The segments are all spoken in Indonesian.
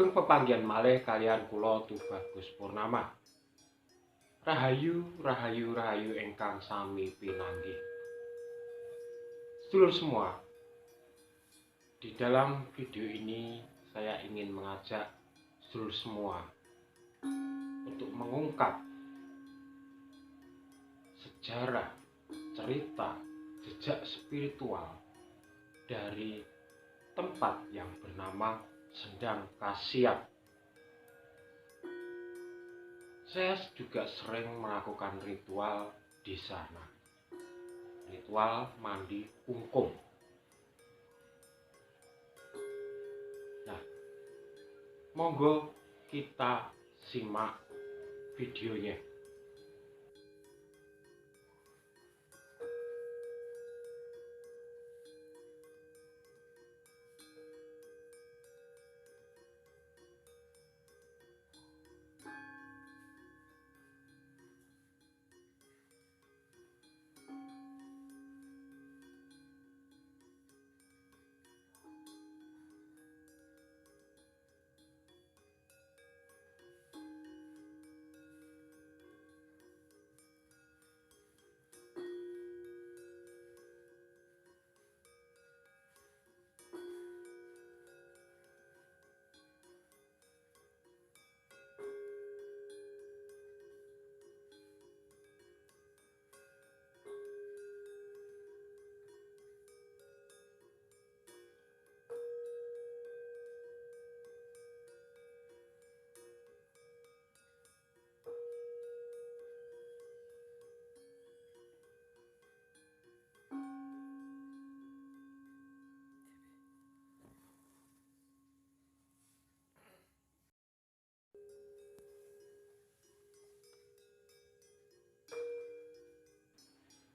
Sugeng pepanggihan malih kaliyan kula Tubagus Purnama. Rahayu, rahayu, rahayu ingkang sami pinanggih. Sedulur semua, di dalam video ini saya ingin mengajak sedulur semua untuk mengungkap sejarah, cerita, jejak spiritual dari tempat yang bernama Sendang Kasiat. Saya juga sering melakukan ritual di sana. Ritual mandi kungkung. Nah, monggo kita simak videonya.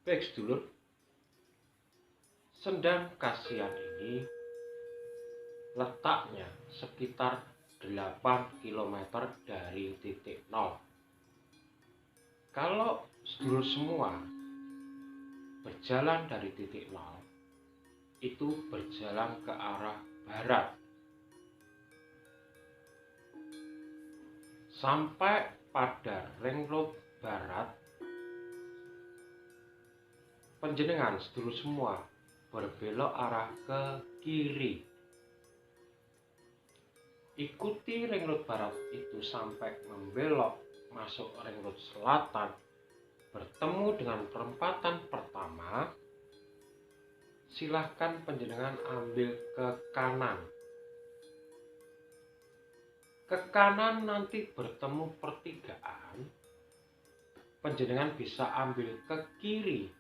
Baik sedulur, Sendang Kasiat ini letaknya sekitar 8 km dari titik nol. Kalau sedulur semua berjalan dari titik nol, itu berjalan ke arah barat. Sampai pada ring road barat, panjenengan sedulur semua berbelok arah ke kiri. Ikuti ring road barat itu sampai membelok masuk ring road selatan, bertemu dengan perempatan pertama. Silahkan panjenengan ambil ke kanan. Ke kanan nanti bertemu pertigaan, panjenengan bisa ambil ke kiri.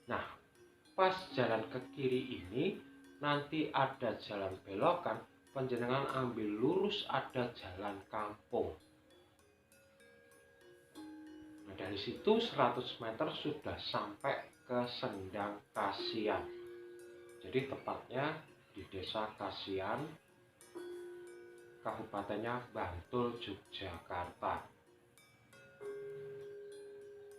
Nah, pas jalan ke kiri ini nanti ada jalan belokan, panjenengan ambil lurus, ada jalan kampung. Nah, dari situ 100 meter sudah sampai ke Sendang Kasian. Jadi tepatnya di Desa Kasian, Kabupatennya Bantul, Yogyakarta.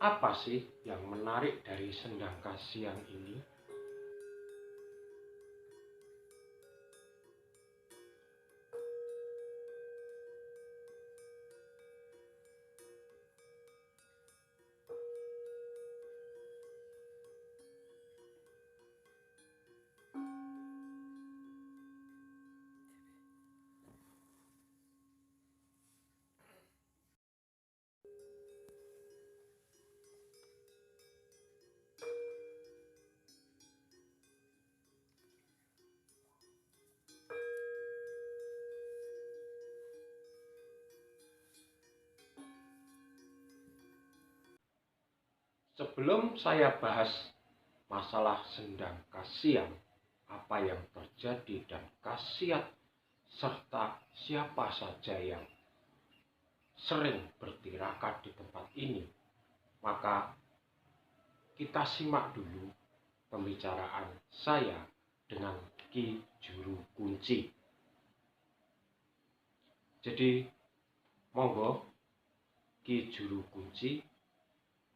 Apa sih yang menarik dari Sendang Kasian ini? Sebelum saya bahas masalah Sendang Kasian, apa yang terjadi dan khasiat, serta siapa saja yang sering bertirakat di tempat ini, maka kita simak dulu pembicaraan saya dengan Ki Juru Kunci. Jadi, monggo Ki Juru Kunci,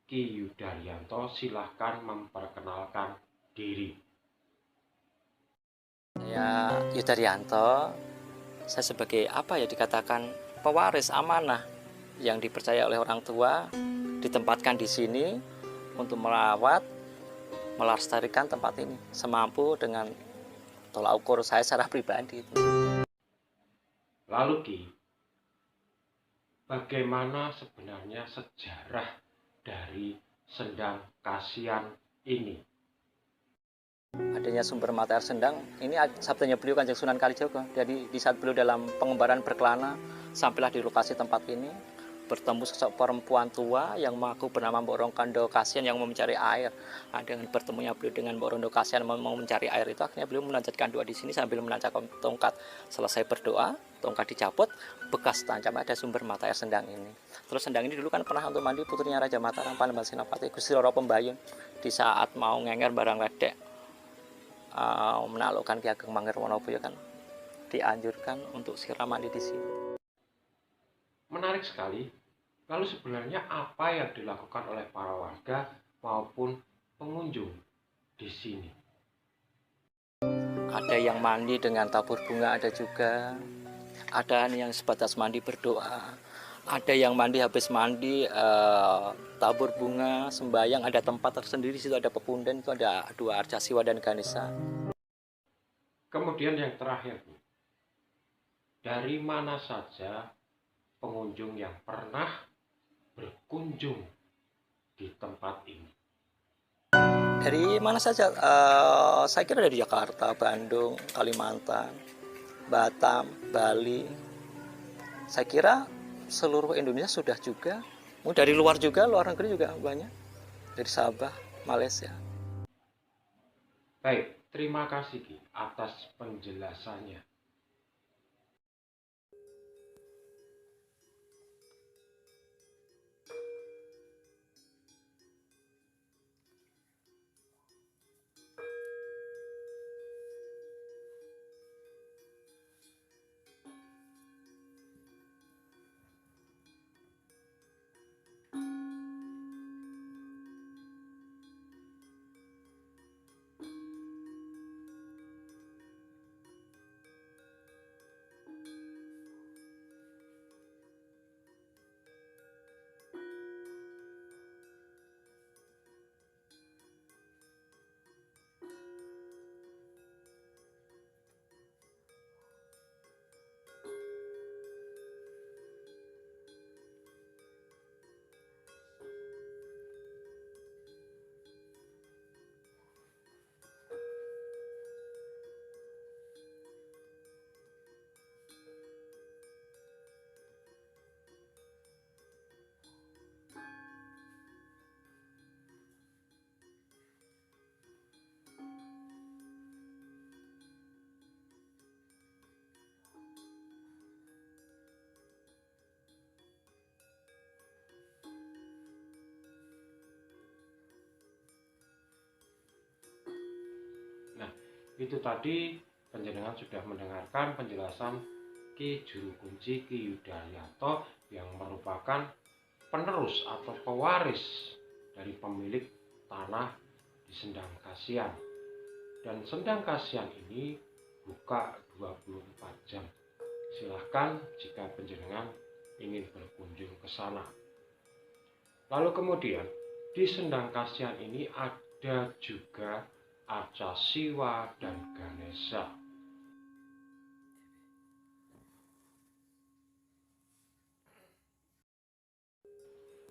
Ki Yudaryanto, silahkan memperkenalkan diri. Saya Yudaryanto, Saya sebagai apa ya dikatakan pewaris amanah yang dipercaya oleh orang tua, ditempatkan di sini untuk merawat, melestarikan tempat ini semampu dengan tolak ukur saya secara pribadi. Lalu Ki, bagaimana sebenarnya sejarah dari Sendang Kasihan ini? Adanya sumber mata air Sendang ini sabdanya beliau Kanjeng Sunan Kalijaga. Jadi di saat beliau dalam pengembaraan berkelana, sampailah di lokasi tempat ini, bertemu sosok perempuan tua yang mengaku bernama Mbok Rongkando Kasihan yang mau mencari air. Nah, dengan bertemunya beliau dengan Mbok Rongkando Kasihan mau mencari air itu, akhirnya beliau menanjatkan doa di sini sambil menancapkan tongkat. Selesai berdoa, tongkat dicabut, bekas tancapnya ada sumber mata air Sendang ini. Terus Sendang ini dulu kan pernah untuk mandi putrinya Raja Mataram Panembahan Senapati Gusti Roro Pembayun di saat mau ngenger barang ledek, menaklukkan Ki Ageng Mangirwonoboyo kan dianjurkan untuk siram mandi di sini. Menarik sekali. Lalu sebenarnya apa yang dilakukan oleh para warga maupun pengunjung di sini? Ada yang mandi dengan tabur bunga, ada juga. Ada yang sebatas mandi berdoa. Ada yang mandi habis mandi tabur bunga, sembayang, ada tempat tersendiri, situ ada pepundan, itu ada dua arca Siwa dan Ganesha. Kemudian yang terakhir, dari mana saja pengunjung yang pernah berkunjung di tempat ini? Dari mana saja? Saya kira dari Jakarta, Bandung, Kalimantan, Batam, Bali. Saya kira seluruh Indonesia sudah juga. Dari luar juga, luar negeri juga banyak. Dari Sabah, Malaysia. Baik, terima kasih Ki atas penjelasannya. Nah, itu tadi panjenengan sudah mendengarkan penjelasan Ki Juru Kunci Ki Yudayanto yang merupakan penerus atau pewaris dari pemilik tanah di Sendang Kasihan. Dan Sendang Kasihan ini buka 24 jam. Silahkan jika panjenengan ingin berkunjung ke sana. Lalu kemudian di Sendang Kasihan ini ada juga arca Siwa dan Ganesha.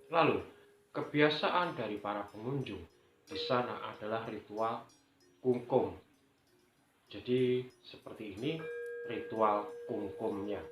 Lalu, kebiasaan dari para pengunjung di sana adalah ritual kungkum. Jadi, seperti ini ritual kungkumnya.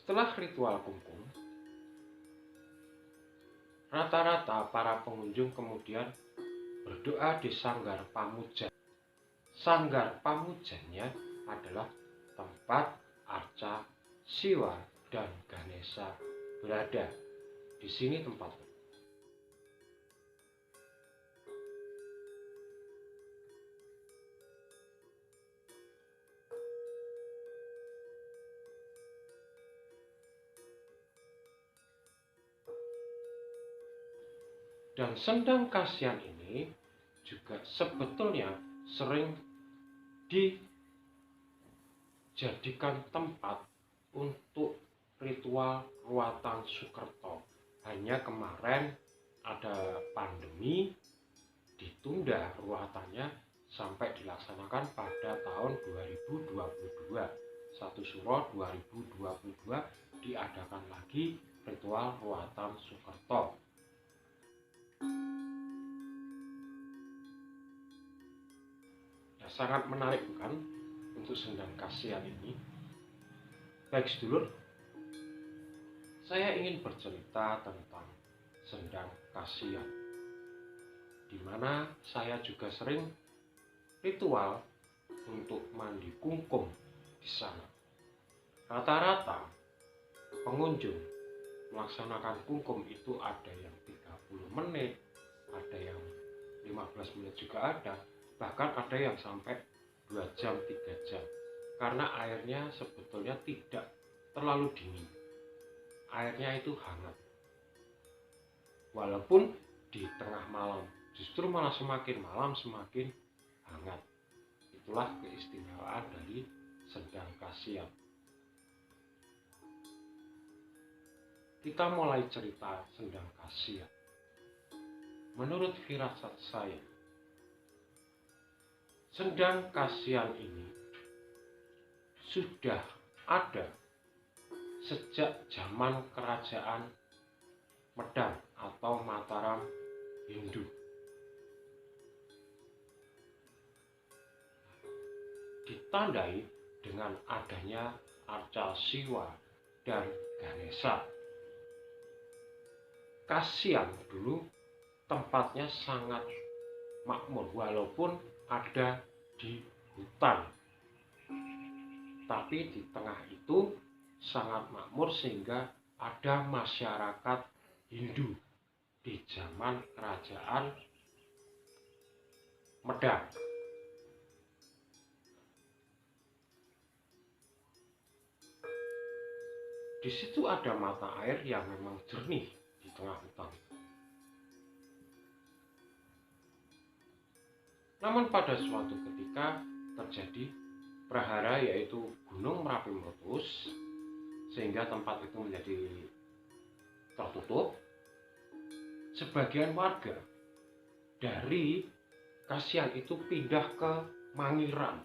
Setelah ritual kungkum, rata-rata para pengunjung kemudian berdoa di Sanggar Pamujan. Sanggar Pamujannya adalah tempat arca Siwa dan Ganesha berada. Di sini tempatnya. Dan sendang kasihan ini juga sebetulnya sering dijadikan tempat untuk ritual ruatan Sukerto. Hanya kemarin ada pandemi, ditunda ruatannya sampai dilaksanakan pada tahun 2022. 1 Suro 2022 diadakan lagi ritual ruatan Sukerto. Ya, sangat menarik bukan untuk sendang kasihan ini. Baik sedulur, saya ingin bercerita tentang sendang kasihan, di mana saya juga sering ritual untuk mandi kungkum di sana. Rata-rata pengunjung melaksanakan kungkum itu ada yang 30 menit, ada yang 15 menit juga ada, bahkan ada yang sampai 2 jam, 3 jam. Karena airnya sebetulnya tidak terlalu dingin. Airnya itu hangat. Walaupun di tengah malam, justru malah semakin malam semakin hangat. Itulah keistimewaan dari sendang kasihan. Kita mulai cerita sendang kasihan. Menurut firasat saya, sendang kasihan ini sudah ada sejak zaman kerajaan Medang atau Mataram Hindu. Ditandai dengan adanya arca Siwa dan Ganesha. Kasihan dulu tempatnya sangat makmur walaupun ada di hutan. Tapi di tengah itu sangat makmur sehingga ada masyarakat Hindu di zaman kerajaan Medang. Di situ ada mata air yang memang jernih di tengah hutan. Namun pada suatu ketika terjadi prahara, yaitu Gunung Merapi meletus, sehingga tempat itu menjadi tertutup. Sebagian warga dari Kasihan itu pindah ke Mangiran.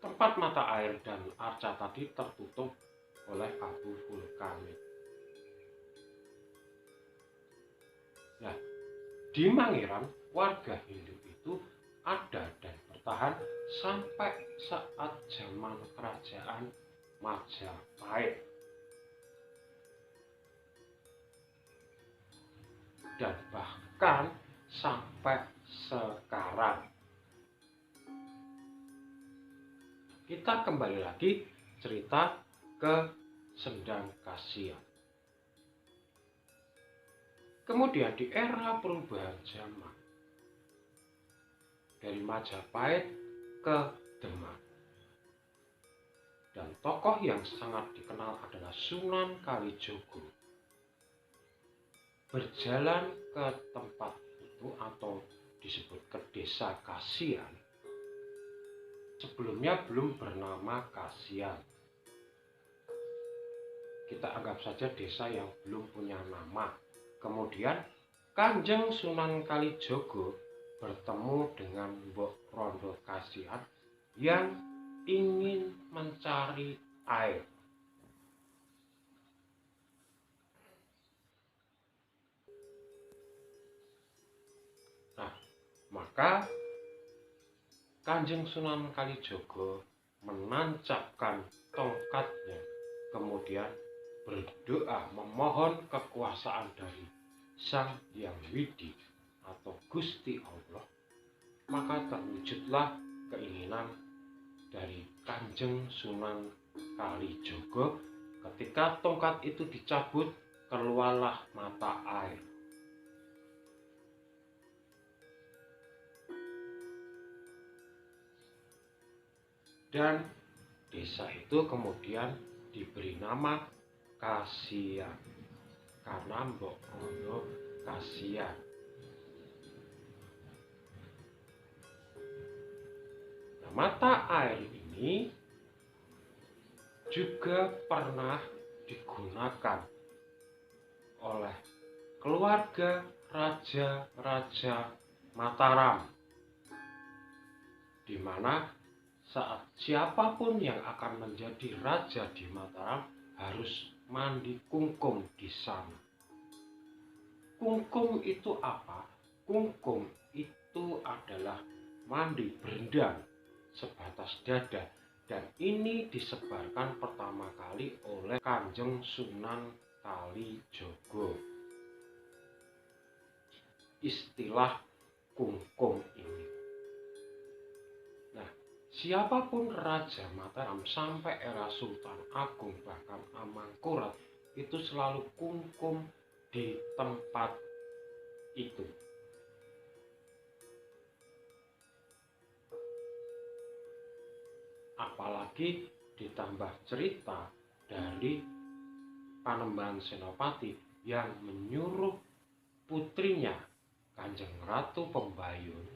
Tempat mata air dan arca tadi tertutup oleh abu vulkanik. Nah, di Mangiran warga Hindu itu ada dan bertahan sampai saat zaman kerajaan Majapahit. Dan bahkan sampai sekarang. Kita kembali lagi cerita ke Sendang Kasihan. Kemudian di era perubahan zaman, dari Majapahit ke Demak, dan tokoh yang sangat dikenal adalah Sunan Kalijogo, berjalan ke tempat itu atau disebut ke desa Kasihan. Sebelumnya belum bernama Kasihan. Kita anggap saja desa yang belum punya nama. Kemudian Kanjeng Sunan Kalijogo bertemu dengan Mbok Rondo Kasihan yang ingin mencari air. Nah, maka Kanjeng Sunan Kalijaga menancapkan tongkatnya, kemudian berdoa memohon kekuasaan dari Sang Hyang Widi atau Gusti Allah, maka terwujudlah keinginan dari Kanjeng Sunan Kalijaga. Ketika tongkat itu dicabut, keluarlah mata air. Dan desa itu kemudian diberi nama Kasian karena mbok ono kasian. Nah, mata air ini juga pernah digunakan oleh keluarga raja-raja Mataram, di mana saat siapapun yang akan menjadi raja di Mataram harus mandi kungkum di sana. Kungkum itu apa? Kungkum itu adalah mandi berendam sebatas dada, dan ini disebarkan pertama kali oleh Kanjeng Sunan Kalijaga. Istilah kungkum ini. Nah, siapapun Raja Mataram sampai era Sultan Agung bahkan Amangkurat itu selalu kungkum di tempat itu. Apalagi ditambah cerita dari Panembahan Senopati yang menyuruh putrinya Kanjeng Ratu Pembayun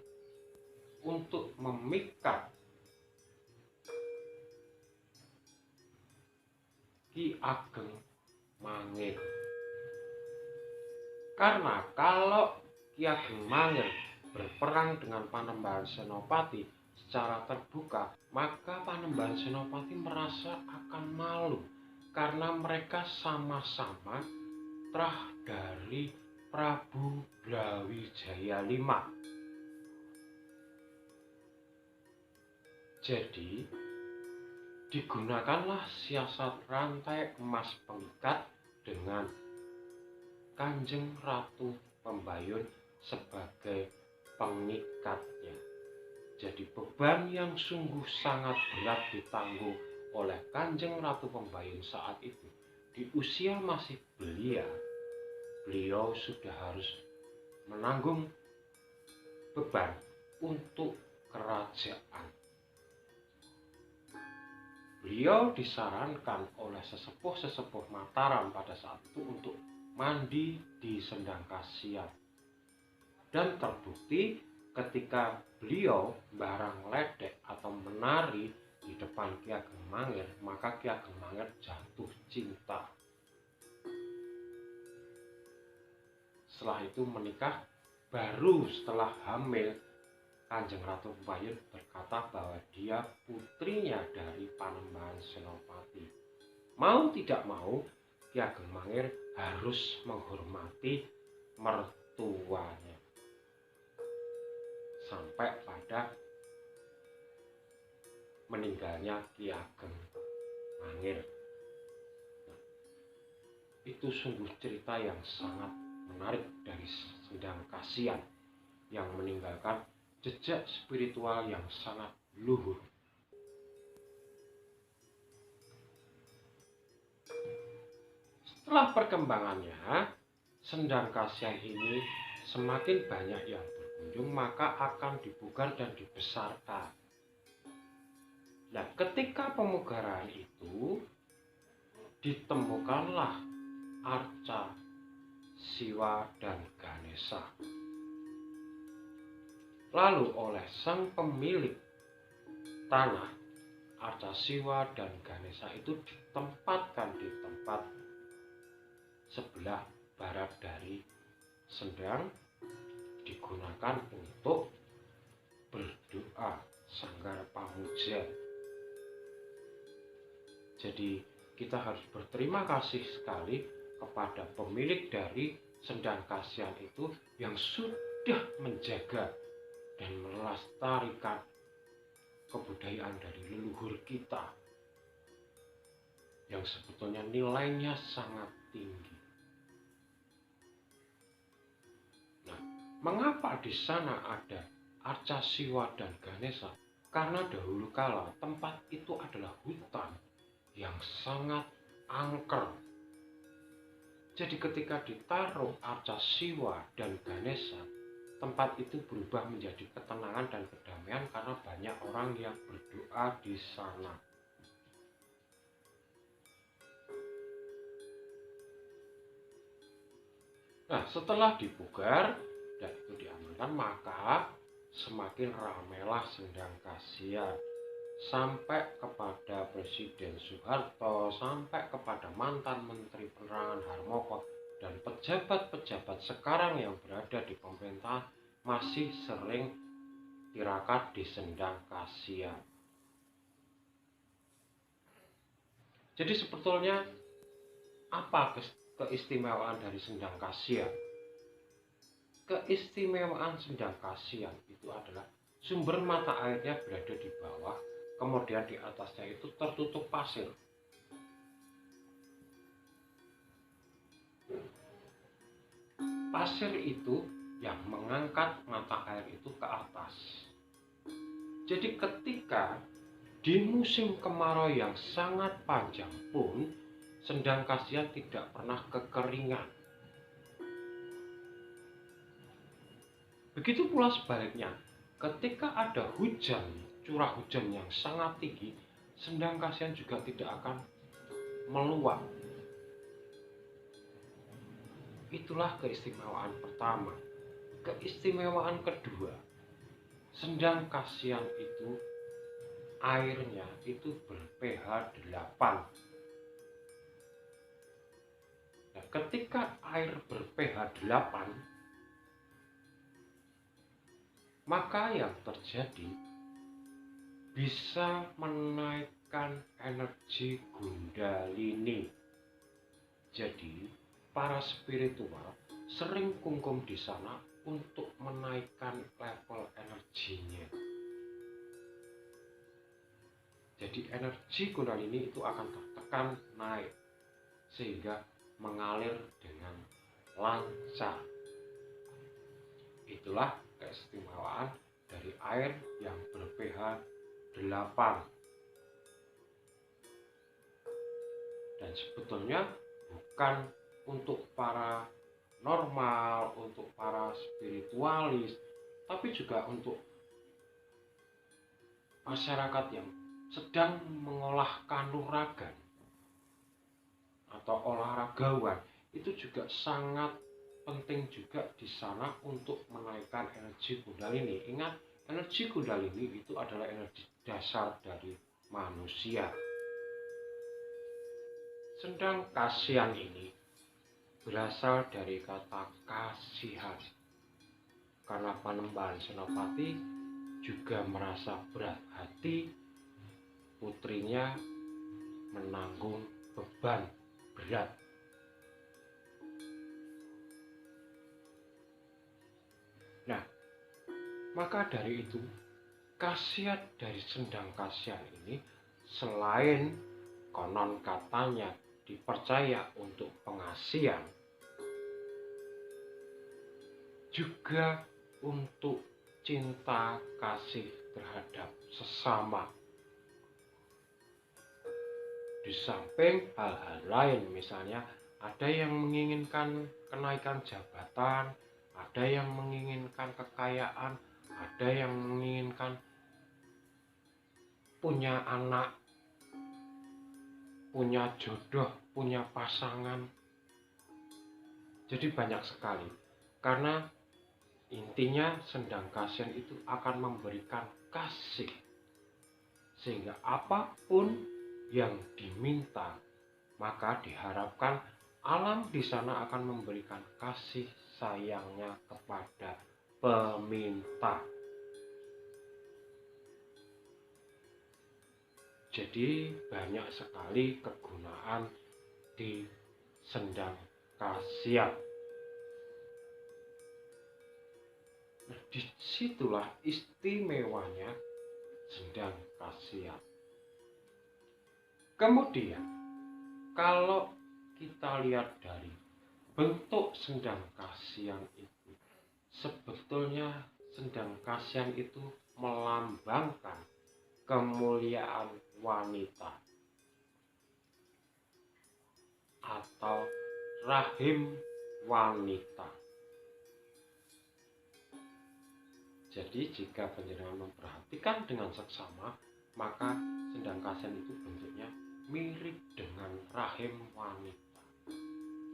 untuk memikat Ki Ageng Mangir. Karena kalau Ki Ageng Mangir berperang dengan Panembahan Senopati secara terbuka, maka Panembahan Senopati merasa akan malu karena mereka sama-sama putra dari Prabu Brawijaya V. Jadi digunakanlah siasat rantai emas pengikat dengan Kanjeng Ratu Pembayun sebagai pengikatnya. Jadi beban yang sungguh sangat berat ditanggung oleh Kanjeng Ratu Pembayun saat itu. Di usia masih belia, beliau sudah harus menanggung beban untuk kerajaan. Beliau disarankan oleh sesepuh-sesepuh Mataram pada saat itu untuk mandi di Sendang Kasian. Dan terbukti ketika beliau barang ledek atau menari di depan Ki Ageng Mangir, maka Ki Ageng Mangir jatuh cinta. Setelah itu menikah, baru setelah hamil Kanjeng Ratu Pembayun berkata bahwa dia putrinya dari Panembahan Senopati. Mau tidak mau, Ki Ageng Mangir harus menghormati mertuanya. Sampai pada meninggalnya Ki Ageng Mangir. Nah, itu sungguh cerita yang sangat menarik dari Sendang Kasian yang meninggalkan jejak spiritual yang sangat luhur. Setelah perkembangannya, Sendang Kasian ini semakin banyak yang berkunjung, maka akan dipugar dan dibesarkan. Nah, ketika pemugaran itu ditemukanlah arca Siwa dan Ganesha. Lalu oleh sang pemilik tanah, arca Siwa dan Ganesha itu ditempatkan di tempat sebelah barat dari Sendang, digunakan untuk berdoa sanggar pamuja. Jadi kita harus berterima kasih sekali kepada pemilik dari Sendang Kasian itu yang sudah menjaga dan melestarikan kebudayaan dari leluhur kita yang sebetulnya nilainya sangat tinggi. Nah, mengapa di sana ada arca Siwa dan Ganesha? Karena dahulu kala tempat itu adalah hutan yang sangat angker. Jadi ketika ditaruh arca Siwa dan Ganesha, tempat itu berubah menjadi ketenangan dan kedamaian karena banyak orang yang berdoa di sana. Nah, setelah dipugar dan itu diamankan, maka semakin ramailah Sendang Kasihan sampai kepada Presiden Soeharto, sampai kepada mantan Menteri Penerangan Harmoko, dan pejabat-pejabat sekarang yang berada di pemerintah masih sering tirakat di Sendang Kasihan. Jadi sebetulnya apa keistimewaan dari Sendang Kasihan? Keistimewaan Sendang Kasihan itu adalah sumber mata airnya berada di bawah, kemudian di atasnya itu tertutup pasir. Pasir itu yang mengangkat mata air itu ke atas. Jadi ketika di musim kemarau yang sangat panjang pun, Sendang Kasihan tidak pernah kekeringan. Begitu pula sebaliknya, ketika ada hujan, curah hujan yang sangat tinggi, Sendang Kasihan juga tidak akan meluap. Itulah keistimewaan pertama. Keistimewaan kedua, Sendang Kasihan itu airnya itu ber-pH 8. Nah, ketika air ber-pH 8, maka yang terjadi bisa menaikkan energi Kundalini. Jadi, para spiritual sering kungkum di sana untuk menaikkan level energinya. Jadi, energi Kundalini itu akan tertekan naik sehingga mengalir dengan lancar. Itulah keistimewaan dari air yang ber-pH 8. Dan sebetulnya bukan untuk para normal, untuk para spiritualis, tapi juga untuk masyarakat yang sedang mengolah kanuragan atau olahragawan. Itu juga sangat penting juga di sana untuk menaikkan energi Kundalini. Ingat, energi Kundalini itu adalah energi dasar dari manusia. Sendang Kasihan ini berasal dari kata kasihan, karena Panembahan Senopati juga merasa berat hati putrinya menanggung beban berat. Nah, maka dari itu khasiat dari Sendang Kasihan ini selain konon katanya dipercaya untuk pengasihan, juga untuk cinta kasih terhadap sesama. Di samping hal-hal lain, misalnya ada yang menginginkan kenaikan jabatan, ada yang menginginkan kekayaan, ada yang menginginkan punya anak, punya jodoh, punya pasangan. Jadi banyak sekali. Karena intinya Sendang Kasihan itu akan memberikan kasih. Sehingga apapun yang diminta, maka diharapkan alam di sana akan memberikan kasih sayangnya kepada peminta. Jadi banyak sekali kegunaan di Sendang Kasihan. Nah, disitulah istimewanya sendang kasihan. Kemudian kalau kita lihat dari bentuk sendang kasihan itu, sebetulnya sendang kasihan itu melambangkan kemuliaan wanita atau rahim wanita. Jadi jika panjenengan memperhatikan dengan seksama, maka sendang kasihan itu bentuknya mirip dengan rahim wanita,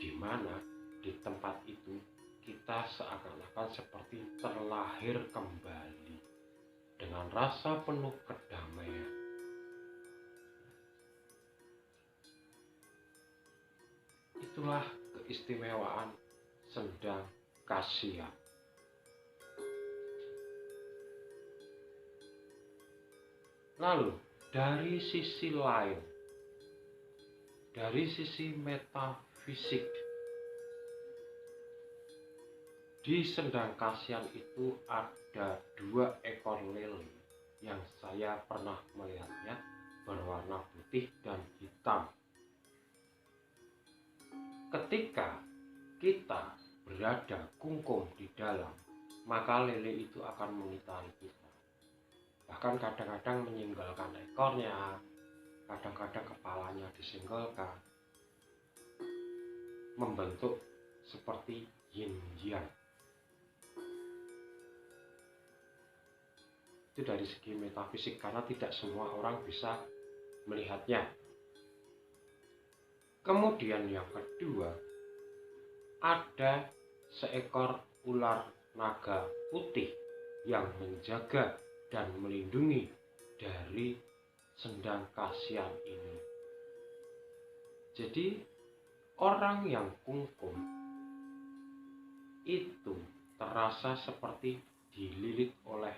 di mana di tempat itu kita seakan-akan seperti terlahir kembali dengan rasa penuh kedamaian. Itulah keistimewaan sendang kasihan. Lalu dari sisi lain, dari sisi metafisik, di sendang kasihan itu ada 2 ekor lele yang saya pernah melihatnya berwarna putih dan hitam. Ketika kita berada kungkum di dalam, maka lele itu akan mengitari kita. Bahkan kadang-kadang menyinggalkan ekornya, kadang-kadang kepalanya disenggolkan, membentuk seperti yin yang. Itu dari segi metafisik, karena tidak semua orang bisa melihatnya. Kemudian yang kedua, ada seekor ular naga putih yang menjaga dan melindungi dari sendang kasihan ini. Jadi orang yang kungkum itu terasa seperti dililit oleh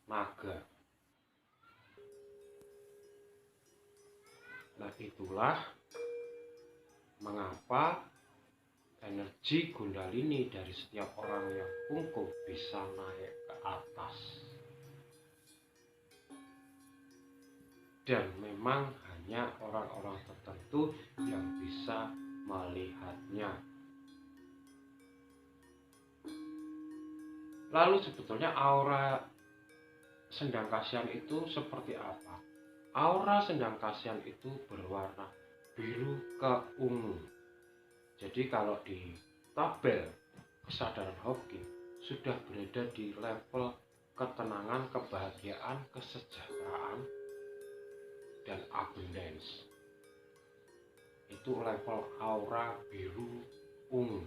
naga. Nah, itulah mengapa energi Kundalini dari setiap orang yang kungkum bisa naik ke atas. Dan memang hanya orang-orang tertentu yang bisa melihatnya. Lalu sebetulnya aura sendang kasihan itu seperti apa? Aura sendang kasihan itu berwarna biru keungu. Jadi kalau di tabel kesadaran Hawking sudah berada di level ketenangan, kebahagiaan, kesejahteraan, dan abundance. Itu level aura biru ungu.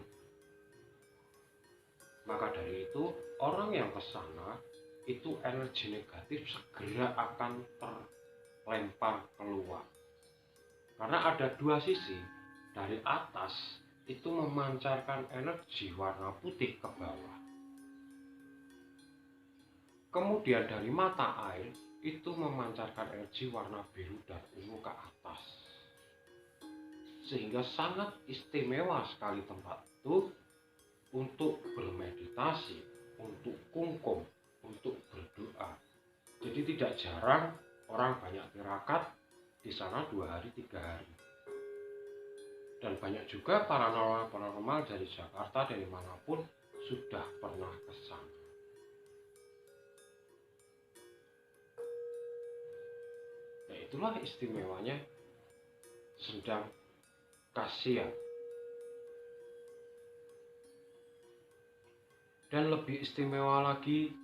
Maka dari itu orang yang ke sana itu energi negatif segera akan terlempar keluar. Karena ada 2 sisi. Dari atas itu memancarkan energi warna putih ke bawah. Kemudian dari mata air itu memancarkan energi warna biru dan ungu ke atas. Sehingga sangat istimewa sekali tempat itu untuk bermeditasi, untuk kungkum, untuk berdoa. Jadi tidak jarang orang banyak tirakat di sana 2 hari, 3 hari. Dan banyak juga paranormal dari Jakarta, dari manapun sudah pernah ke sana. Nah, itulah istimewanya sendang kasihan. Dan lebih istimewa lagi,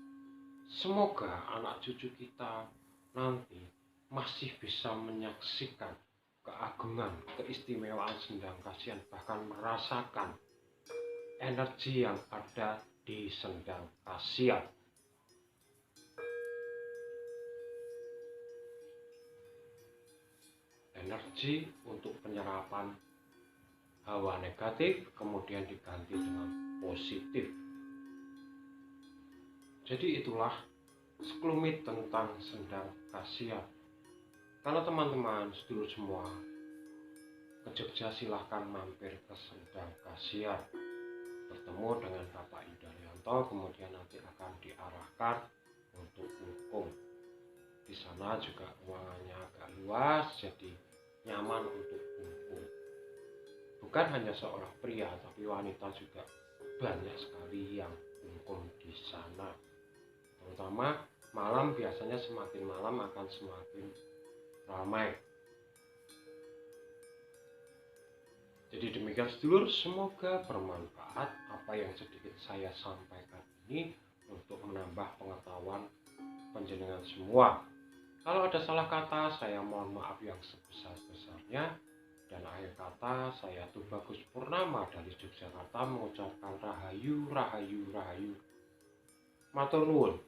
semoga anak cucu kita nanti masih bisa menyaksikan keagungan, keistimewaan sendang kasihan, bahkan merasakan energi yang ada di sendang kasihan. Energi untuk penyerapan hawa negatif kemudian diganti dengan positif. Jadi itulah sekelumit tentang sendang kasihan. Kalau teman-teman sedulur semua ke Jogja, silahkan mampir ke sendang kasihan, bertemu dengan Bapak Yudaryanto, kemudian nanti akan diarahkan untuk kungkum. Di sana juga ruangannya agak luas, jadi nyaman untuk kumpul. Bukan hanya seorang pria, tapi wanita juga banyak sekali yang kumpul di sana. Terutama malam, biasanya semakin malam akan semakin ramai. Jadi demikian sedulur, semoga bermanfaat apa yang sedikit saya sampaikan ini untuk menambah pengetahuan panjenengan semua. Kalau ada salah kata, saya mohon maaf yang sebesar-besarnya. Dan akhir kata, saya Tubagus Purnama dari Yogyakarta mengucapkan rahayu, rahayu, rahayu. Matur nuwun.